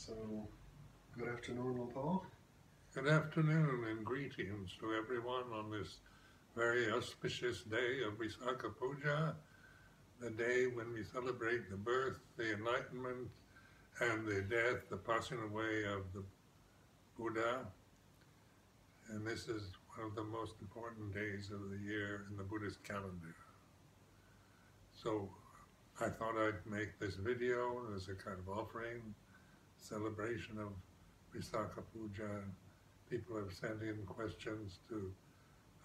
So, good afternoon, Paul. Good afternoon and greetings to everyone on this very auspicious day of Visakha Puja, the day when we celebrate the birth, the enlightenment, and the death, the passing away of the Buddha. And this is one of the most important days of the year in the Buddhist calendar. So I thought I'd make this video as a kind of offering, celebration of Visakha Puja. People have sent in questions to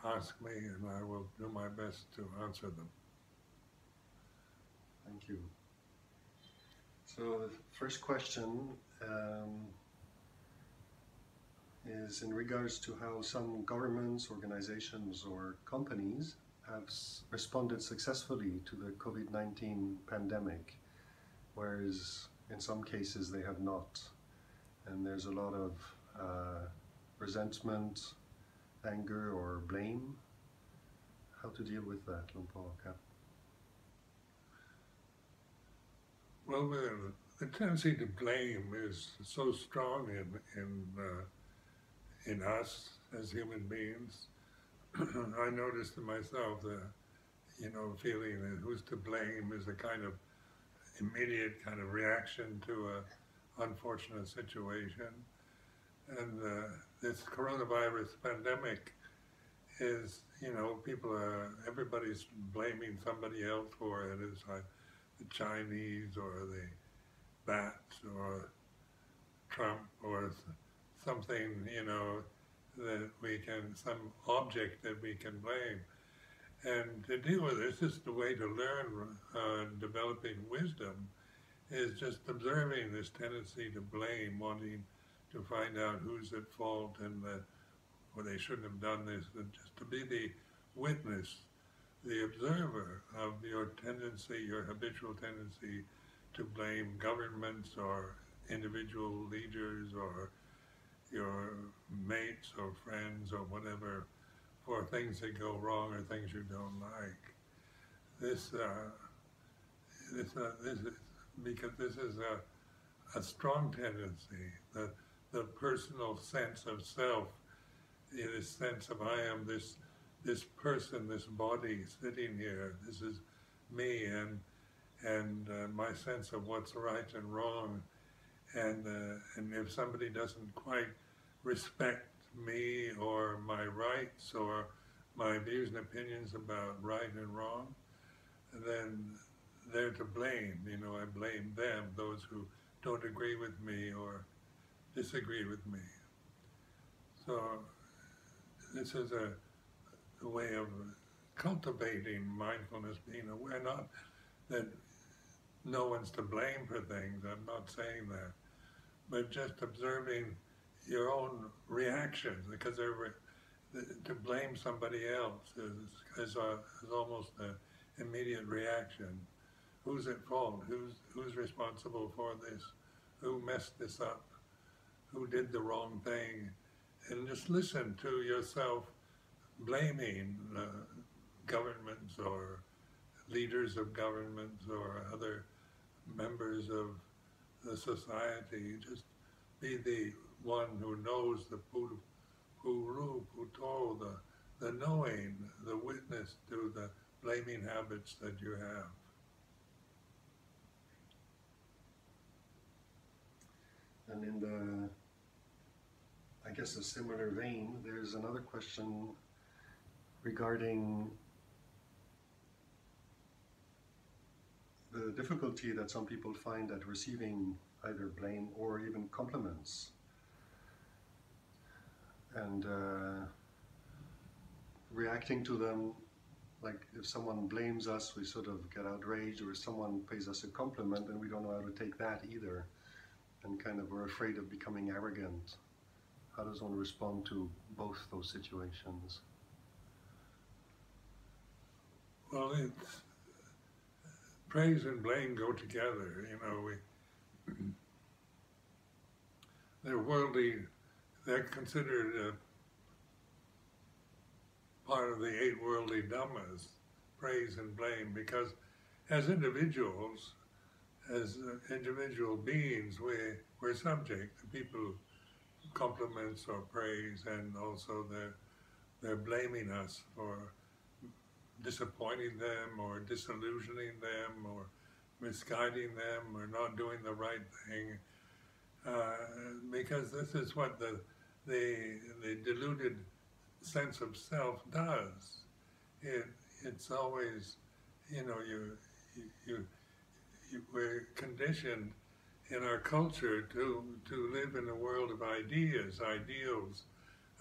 ask me, and I will do my best to answer them. Thank you. So, the first question is in regards to how some governments, organizations, or companies have responded successfully to the COVID-19 pandemic, whereas in some cases they have not. And there's a lot of resentment, anger, or blame. How to deal with that, Lumpo? Well, the tendency to blame is so strong in us as human beings. I noticed in myself the feeling that who's to blame is a kind of immediate kind of reaction to an unfortunate situation. And this coronavirus pandemic is, everybody's blaming somebody else for it. It's like the Chinese or the bats or Trump or something, that we can, some object that we can blame. And to deal with this is the way to learn developing wisdom, is just observing this tendency to blame, wanting to find out who's at fault and or they shouldn't have done this, and just to be the witness, the observer of your tendency, your habitual tendency to blame governments or individual leaders or your mates or friends or whatever for things that go wrong or things you don't like. This is because this is a strong tendency, the personal sense of self, this sense of I am this person, this body sitting here, this is me, and my sense of what's right and wrong, and if somebody doesn't quite respect me or my rights or my views and opinions about right and wrong, then they're to blame. I blame them, those who don't agree with me or disagree with me. So this is a way of cultivating mindfulness, being aware, not that no one's to blame for things, I'm not saying that, but just observing your own reactions, because to blame somebody else is almost an immediate reaction. Who's at fault? Who's responsible for this? Who messed this up? Who did the wrong thing? And just listen to yourself blaming governments or leaders of governments or other members of the society. Just be the one who knows the Puru, Puto, the knowing, the witness to the blaming habits that you have. And in I guess a similar vein, there's another question regarding the difficulty that some people find at receiving either blame or even compliments. And reacting to them, like if someone blames us, we sort of get outraged, or if someone pays us a compliment, and we don't know how to take that either. And kind of we're afraid of becoming arrogant. How does one respond to both those situations? Well, praise and blame go together. They're worldly. They're considered part of the 8 worldly dhammas, praise and blame, because as individuals, as individual beings, we're subject to people compliments or praise, and also they're blaming us for disappointing them or disillusioning them or misguiding them or not doing the right thing, because this is what the deluded sense of self does. It's always, you know, you we're conditioned in our culture to live in a world of ideals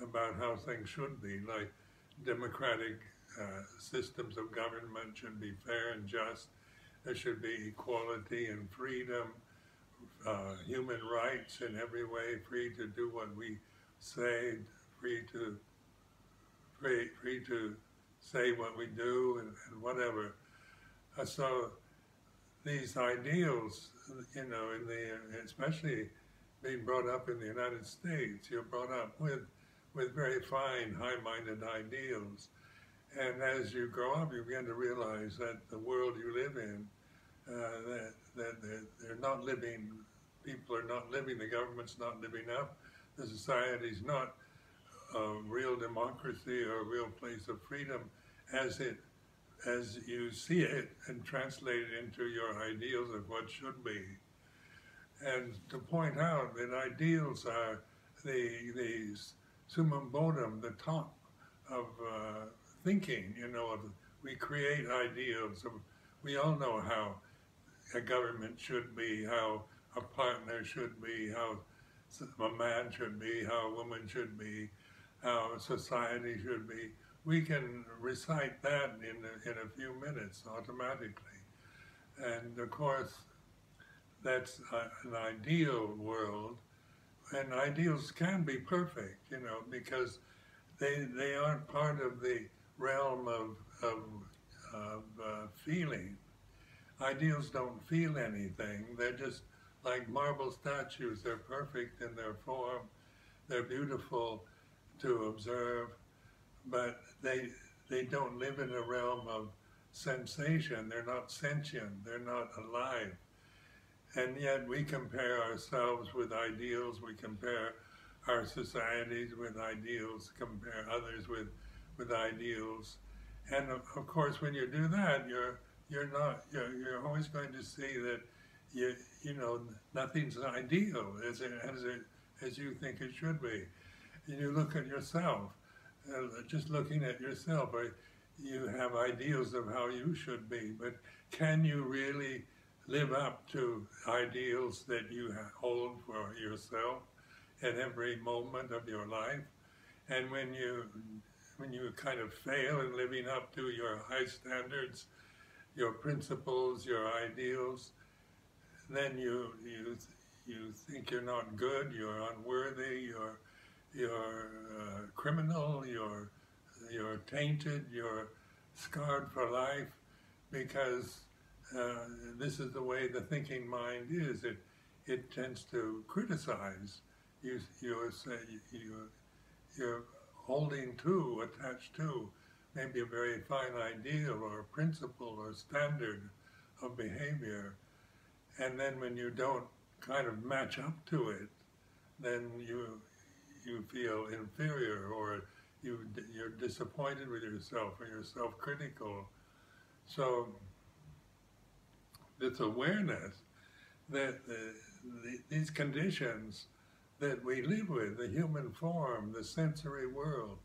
about how things should be, like democratic systems of government should be fair and just. There should be equality and freedom, human rights in every way, free to do what we say, free to say what we do, and whatever. So these ideals, you know, especially being brought up in the United States, you're brought up with very fine, high-minded ideals. And as you grow up, you begin to realize that the world you live in, that they're not living, people are not living, the government's not living up, the society's not a real democracy or a real place of freedom as you see it and translate it into your ideals of what should be. And to point out that ideals are the summum bonum, the top of thinking, you know, we create ideals. We all know how a government should be, how a partner should be, how a man should be, how a woman should be, how society should be. We can recite that in a few minutes automatically. And of course, that's an ideal world, and ideals can be perfect, you know, because they aren't part of the realm of feeling. Ideals don't feel anything. They're just like marble statues. They're perfect in their form. They're beautiful to observe, but they don't live in a realm of sensation. They're not sentient. They're not alive. And yet we compare ourselves with ideals. We compare our societies with ideals, compare others with ideals. And of course, when you do that, you're always going to see that you know, nothing's ideal as you think it should be. And you look at yourself, just looking at yourself, you have ideals of how you should be, but can you really live up to ideals that you hold for yourself at every moment of your life? And when you kind of fail in living up to your high standards, your principles, your ideals, then you think you're not good, you're unworthy, you're criminal, you're tainted, you're scarred for life, because this is the way the thinking mind is. It tends to criticize. You're holding to, attached to, maybe a very fine ideal or principle or standard of behavior. And then when you don't kind of match up to it, then you feel inferior, or you're disappointed with yourself, or you're self-critical. So this awareness that these conditions that we live with, the human form, the sensory world,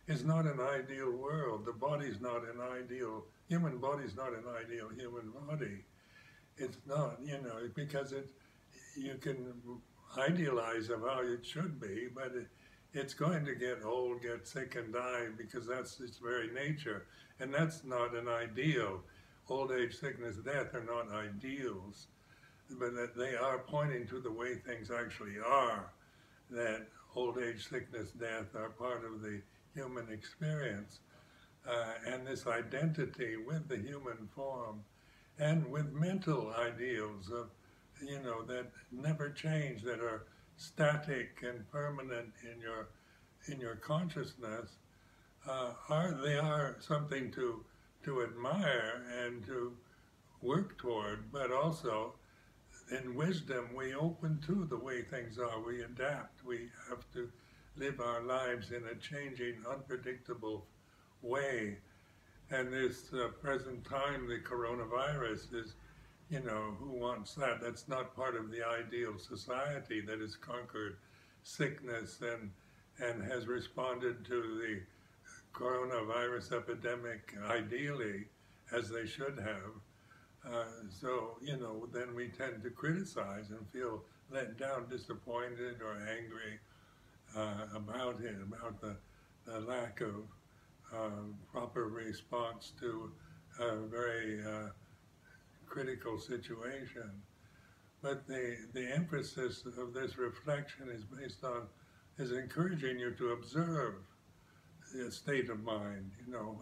is not an ideal world. The body's not an ideal, human body's not an ideal human body. It's not, you know, because you can idealize of how it should be, but it's going to get old, get sick and die, because that's its very nature. And that's not an ideal. Old age, sickness, death are not ideals, but that they are pointing to the way things actually are, that old age, sickness, death are part of the human experience. And this identity with the human form and with mental ideals of, you know, that never change, that are static and permanent in your consciousness, they are something to admire and to work toward, but also in wisdom, we open to the way things are. We adapt. We have to live our lives in a changing, unpredictable way. And this present time, the coronavirus is, who wants that? That's not part of the ideal society that has conquered sickness and has responded to the coronavirus epidemic ideally, as they should have. So, then we tend to criticize and feel let down, disappointed, or angry about it, about the lack of proper response to a very critical situation. But the emphasis of this reflection is based on, is encouraging you to observe the state of mind,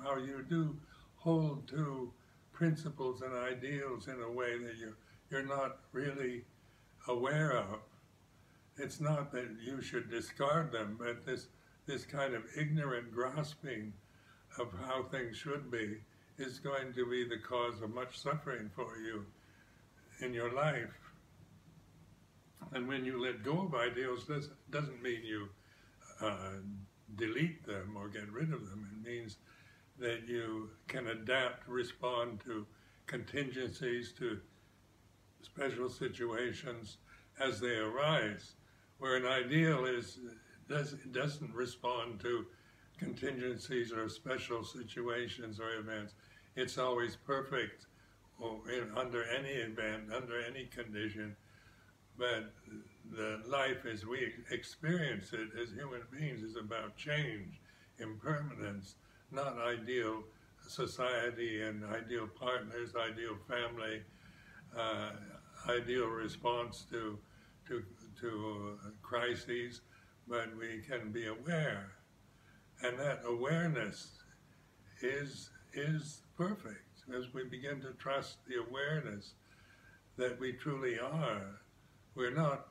how you do hold to principles and ideals in a way that you're not really aware of. It's not that you should discard them, but this kind of ignorant grasping of how things should be is going to be the cause of much suffering for you in your life. And when you let go of ideals, this doesn't mean you delete them or get rid of them. It means that you can adapt, respond to contingencies, to special situations as they arise, where an ideal doesn't respond to contingencies or special situations or events. It's always perfect under any event, under any condition. But the life as we experience it as human beings is about change, impermanence, not ideal society and ideal partners, ideal family, ideal response to crises, but we can be aware. And that awareness is perfect as we begin to trust the awareness that we truly are. We're not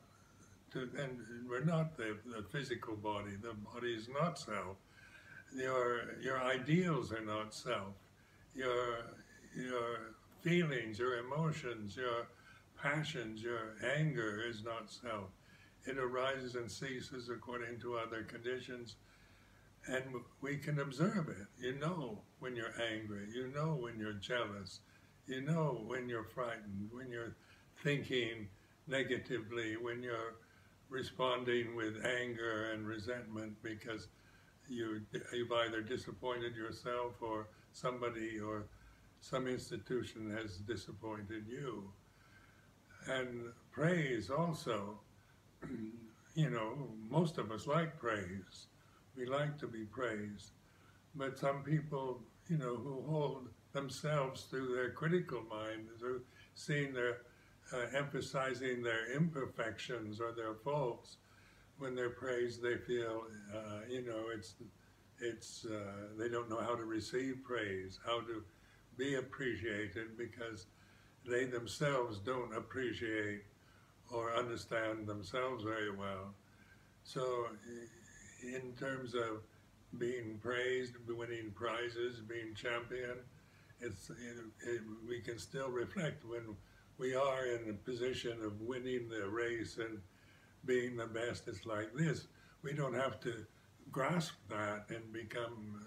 the physical body. The body is not self. Your ideals are not self. Your feelings, your emotions, your passions, your anger is not self. It arises and ceases according to other conditions, and we can observe it. You know when you're angry. You know when you're jealous. You know when you're frightened, when you're thinking negatively, when you're responding with anger and resentment because you've either disappointed yourself or somebody or some institution has disappointed you. And praise also, most of us like praise. We like to be praised. But some people, who hold themselves through their critical mind, through seeing emphasizing their imperfections or their faults, when they're praised, they feel, they don't know how to receive praise, how to be appreciated, because they themselves don't appreciate or understand themselves very well. So in terms of being praised, winning prizes, being champion, we can still reflect when we are in a position of winning the race and being the best. It's like this. We don't have to grasp that and become,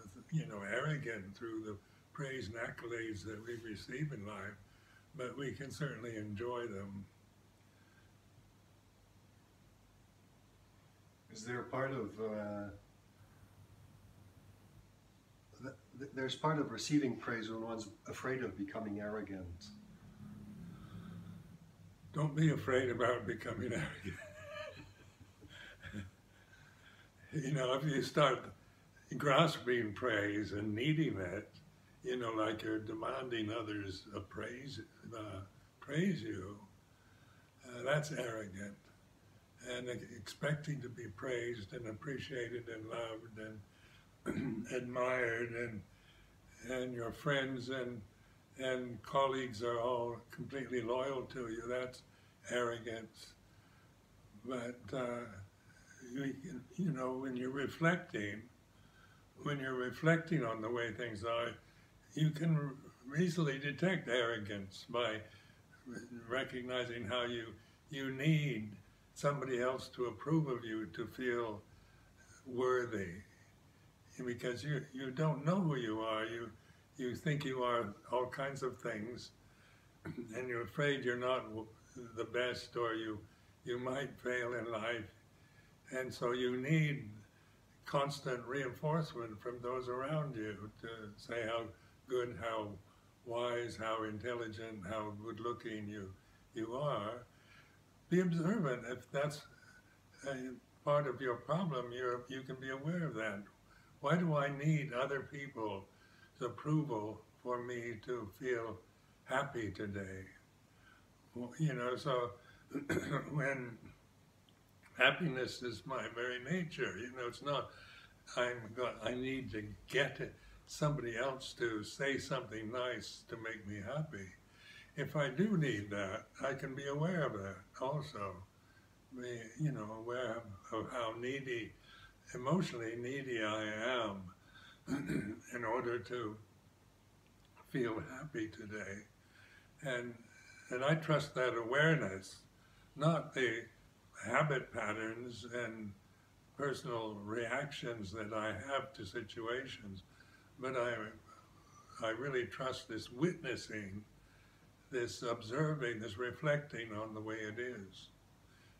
arrogant through the praise and accolades that we receive in life, but we can certainly enjoy them. Is there a part of there's part of receiving praise when one's afraid of becoming arrogant? Don't be afraid about becoming arrogant. If you start grasping praise and needing it, like you're demanding others praise you, that's arrogant. And expecting to be praised and appreciated and loved and admired, and your friends and colleagues are all completely loyal to you, that's arrogance. But when you're reflecting on the way things are, you can easily detect arrogance by recognizing how you need somebody else to approve of you to feel worthy, because you don't know who you are. You think you are all kinds of things, and you're afraid you're not the best, or you might fail in life, and so you need constant reinforcement from those around you to say how good, how wise, how intelligent, how good-looking you are. Be observant. If that's part of your problem, you can be aware of that. Why do I need other people's approval for me to feel happy today? You know, so when happiness is my very nature, you know, it's not I need to get somebody else to say something nice to make me happy. If I do need that, I can be aware of that also. Be, you know, aware of how needy, emotionally needy I am in order to feel happy today. And I trust that awareness, not the habit patterns and personal reactions that I have to situations, but I really trust this witnessing, this observing, this reflecting on the way it is.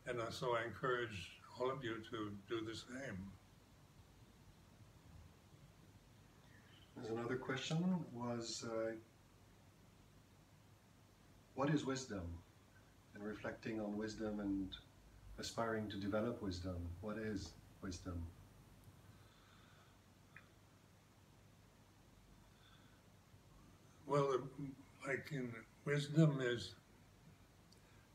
And so I encourage all of you to do the same. There's another question, was what is wisdom? And reflecting on wisdom and aspiring to develop wisdom. What is wisdom? Well, like in wisdom is,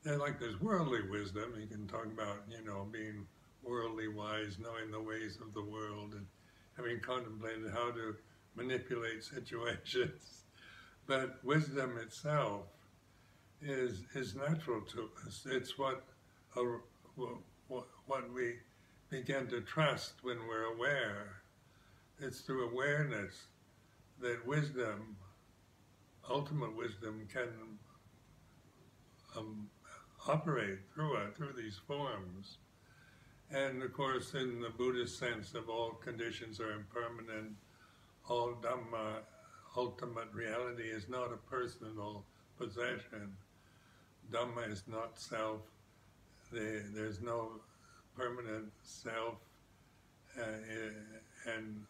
like there's worldly wisdom. You can talk about, you know, being worldly wise, knowing the ways of the world, and having contemplated how to manipulate situations. But wisdom itself is natural to us. It's what we begin to trust when we're aware. It's through awareness that wisdom, ultimate wisdom, can operate through these forms. And of course, in the Buddhist sense of all conditions are impermanent, all Dhamma, ultimate reality, is not a personal possession. Dhamma is not self. There's no permanent self, and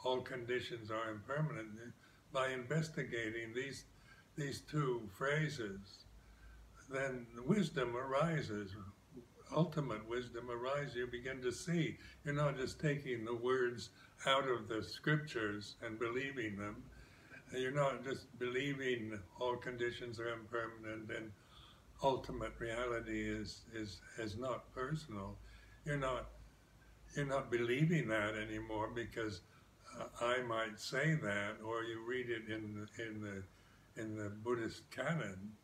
all conditions are impermanent. By investigating these two phrases, then wisdom arises, ultimate wisdom arises. You begin to see. You're not just taking the words out of the scriptures and believing them. You're not just believing all conditions are impermanent and ultimate reality is not personal. You're not believing that anymore because I might say that, or you read it in the Buddhist canon,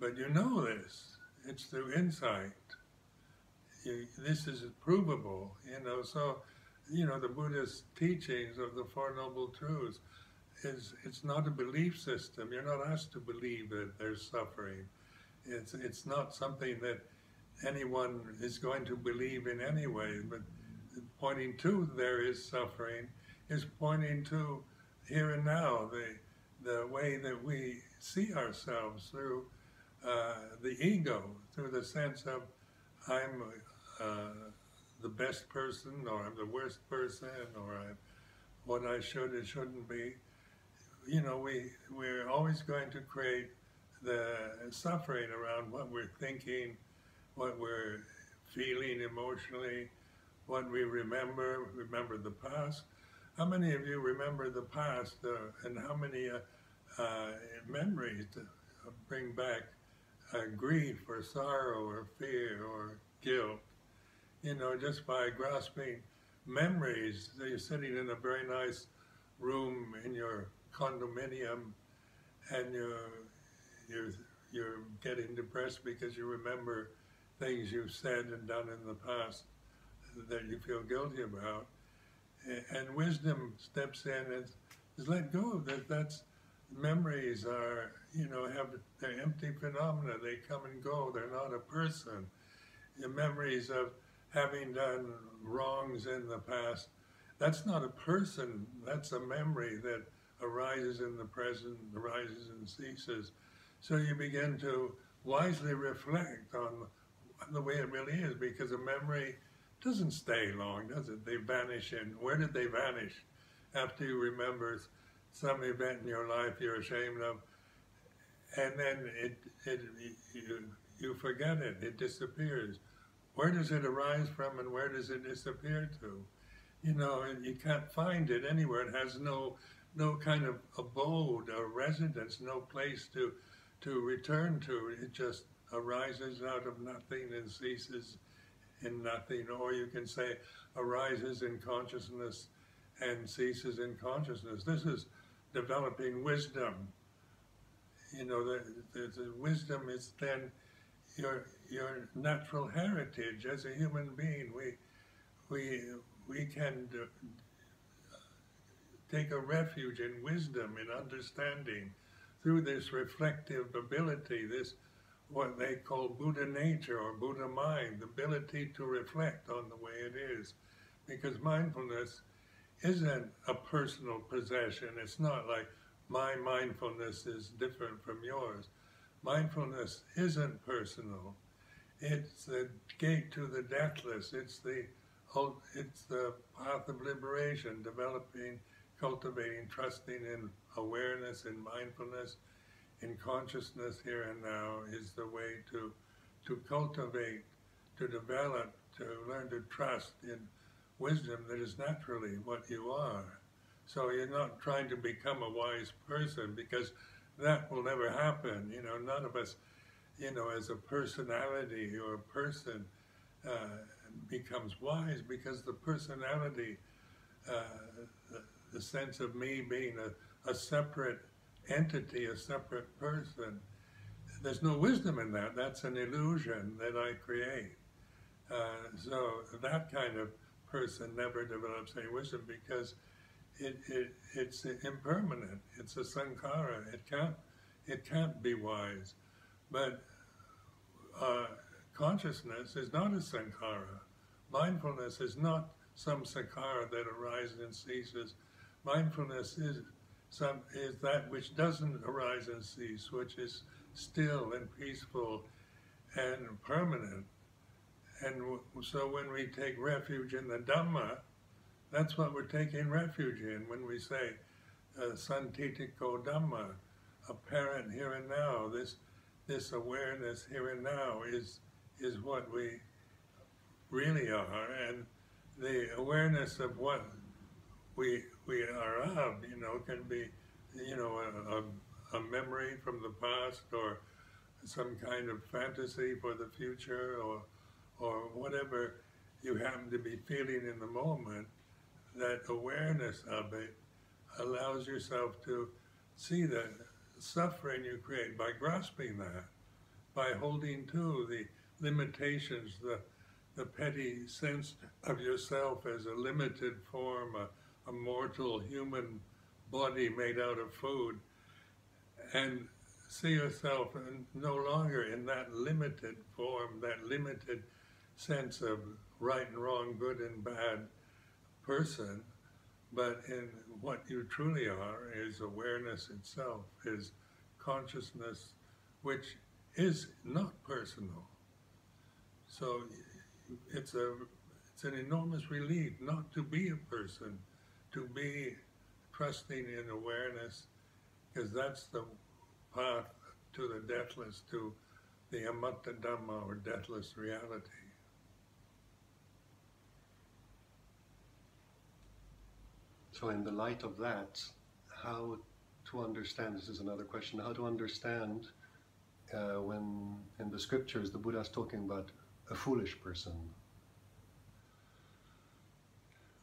but you know this. It's through insight. This is provable, you know. So, you know, the Buddhist teachings of the Four Noble Truths it's not a belief system. You're not asked to believe that there's suffering. It's not something that anyone is going to believe in anyway, but pointing to there is suffering is pointing to here and now, the way that we see ourselves through the ego, through the sense of I'm the best person, or I'm the worst person, or I'm what I should and shouldn't be. You know, we're always going to create the suffering around what we're thinking, what we're feeling emotionally, what we remember the past. How many of you remember the past, and how many memories bring back grief or sorrow or fear or guilt? You know, just by grasping memories. So you're sitting in a very nice room in your condominium, and you're getting depressed because you remember things you've said and done in the past that you feel guilty about. And wisdom steps in and says, let go of that. memories are, they're empty phenomena. They come and go. They're not a person. The memories of having done wrongs in the past, that's not a person. That's a memory that arises in the present, arises and ceases. So you begin to wisely reflect on the way it really is, because a memory doesn't stay long, does it? They vanish. And where did they vanish? After you remember some event in your life you're ashamed of, and then you forget it, it disappears. Where does it arise from and where does it disappear to? And you can't find it anywhere. It has no kind of abode or residence, no place to return to. It just arises out of nothing and ceases in nothing. Or you can say arises in consciousness and ceases in consciousness. This is developing wisdom. The wisdom is then your natural heritage as a human being. We can take a refuge in wisdom, in understanding, through this reflective ability, this what they call Buddha nature or Buddha mind, the ability to reflect on the way it is. Because mindfulness isn't a personal possession. It's not like my mindfulness is different from yours. Mindfulness isn't personal. It's the gate to the deathless. It's the path of liberation, developing, cultivating, trusting in awareness and mindfulness, in consciousness here and now is the way to cultivate, to develop, to learn to trust in wisdom that is naturally what you are. So you're not trying to become a wise person, because that will never happen. None of us, as a personality or a person becomes wise, because the personality, the sense of me being a separate entity, a separate person, there's no wisdom in that. That's an illusion that I create. So that kind of person never develops any wisdom, because it's impermanent. It's a sankhara. It can't be wise. But consciousness is not a sankhara. Mindfulness is not some sankhara that arises and ceases. Mindfulness is that which doesn't arise and cease, which is still and peaceful and permanent. And so when we take refuge in the Dhamma, that's what we're taking refuge in when we say santitiko Dhamma, apparent here and now. This awareness here and now is what we really are, and the awareness of what we are of, can be, a memory from the past, or some kind of fantasy for the future, or whatever you happen to be feeling in the moment. That awareness of it allows yourself to see the suffering you create by grasping that, by holding to the limitations, the petty sense of yourself as a limited form, a mortal human body made out of food, and see yourself no longer in that limited form, that limited sense of right and wrong, good and bad person, but in what you truly are is awareness itself, is consciousness, which is not personal. So it's an enormous relief not to be a person, to be trusting in awareness, because that's the path to the deathless, to the amatta Dhamma, or deathless reality. So in the light of that, how to understand, this is another question, how to understand when in the scriptures the Buddha is talking about a foolish person?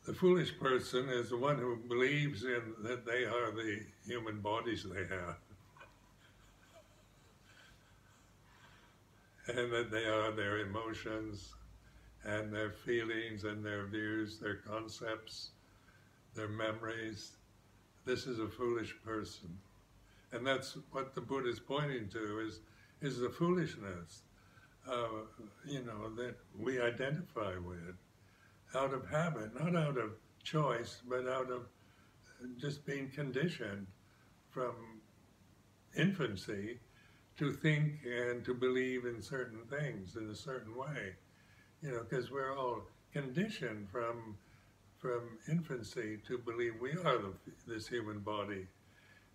The foolish person is the one who believes in that they are the human bodies they have, and that they are their emotions and their feelings and their views, their concepts, their memories. This is a foolish person. And that's what the Buddha is pointing to, is the foolishness, that we identify with out of habit, not out of choice, but out of just being conditioned from infancy to think and to believe in certain things in a certain way, because we're all conditioned from infancy to believe we are this human body.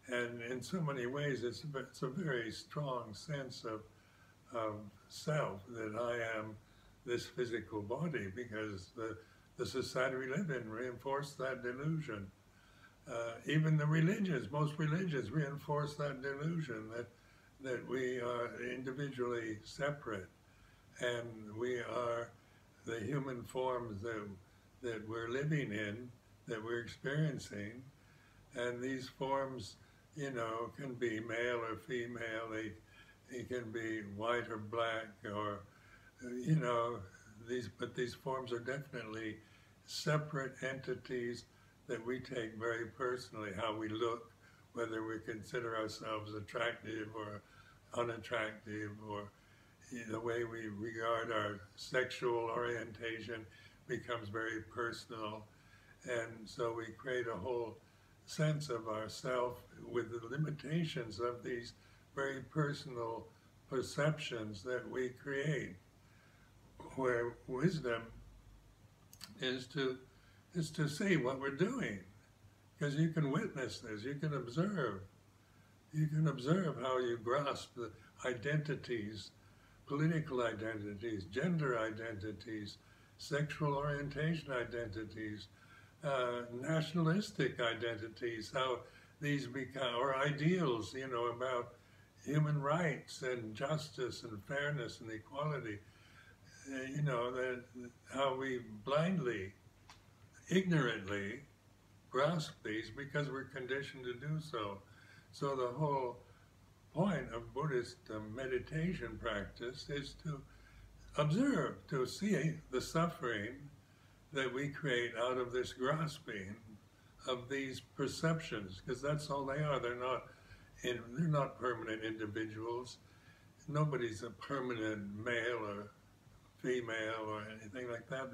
And in so many ways, it's a very strong sense of self, that I am this physical body, because the society we live in reinforced that delusion. Even the most religions reinforce that delusion that we are individually separate, and we are the human forms that we're living in, that we're experiencing, and these forms, can be male or female, they can be white or black, or, but these forms are definitely separate entities that we take very personally, how we look, whether we consider ourselves attractive or unattractive, or the way we regard our sexual orientation becomes very personal. And so we create a whole sense of ourself with the limitations of these very personal perceptions that we create, where wisdom is to see what we're doing, because you can witness this, you can observe how you grasp the identities, political identities, gender identities, sexual orientation identities, nationalistic identities, how these become, or ideals, about human rights and justice and fairness and equality, how we blindly, ignorantly grasp these because we're conditioned to do so. So the whole point of Buddhist meditation practice is to observe, to see the suffering that we create out of this grasping of these perceptions, because that's all they are. They're not permanent individuals. Nobody's a permanent male or female or anything like that.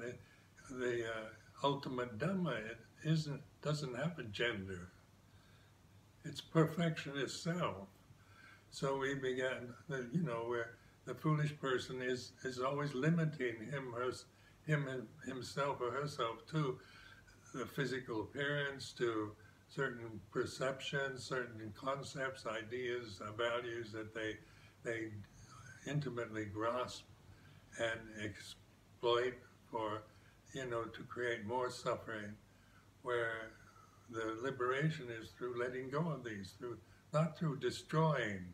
The ultimate Dhamma doesn't have a gender. It's perfection itself. So we began, where the foolish person is always limiting himself or herself to the physical appearance, to certain perceptions, certain concepts, ideas, values that they intimately grasp and exploit for, to create more suffering, where the liberation is through letting go of these, not through destroying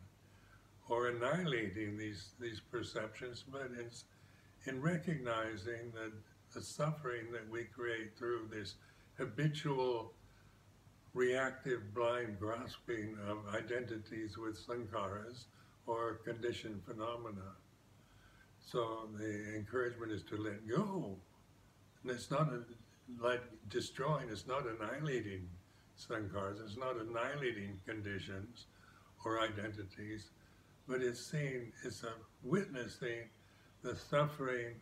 or annihilating these perceptions, but in recognizing that the suffering that we create through this habitual, reactive, blind grasping of identities with sankharas or conditioned phenomena. So the encouragement is to let go. And it's not like destroying, it's not annihilating sankharas, it's not annihilating conditions or identities, but it's witnessing the suffering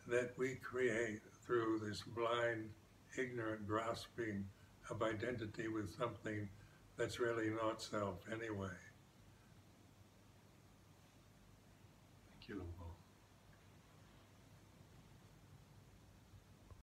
that we create through this blind, ignorant grasping of identity with something that's really not self anyway. Thank you, Luo.